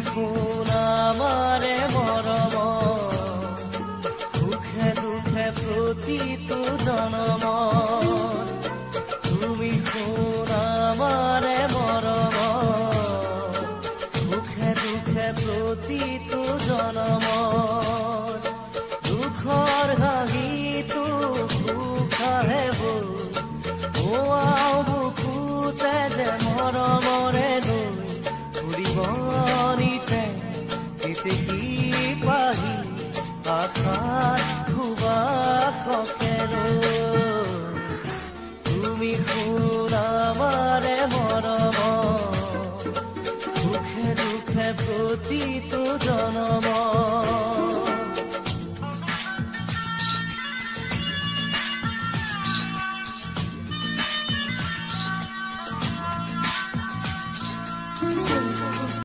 শুন আমাৰে মৰম সুখে দুখে প্ৰতিটো জনম তুমি শুন আমাৰে মৰম সুখে দুখে প্ৰতিটো জনম দুখৰ হাঁহিটো সুখাহে বল বুকুতে যে মৰমৰে লৈ ফুৰিবনিতে কেতেকী পাহি আশাত সুবাসকে তুমি শুন আমাৰে মৰম সুখে দুখে প্ৰতিটো জনম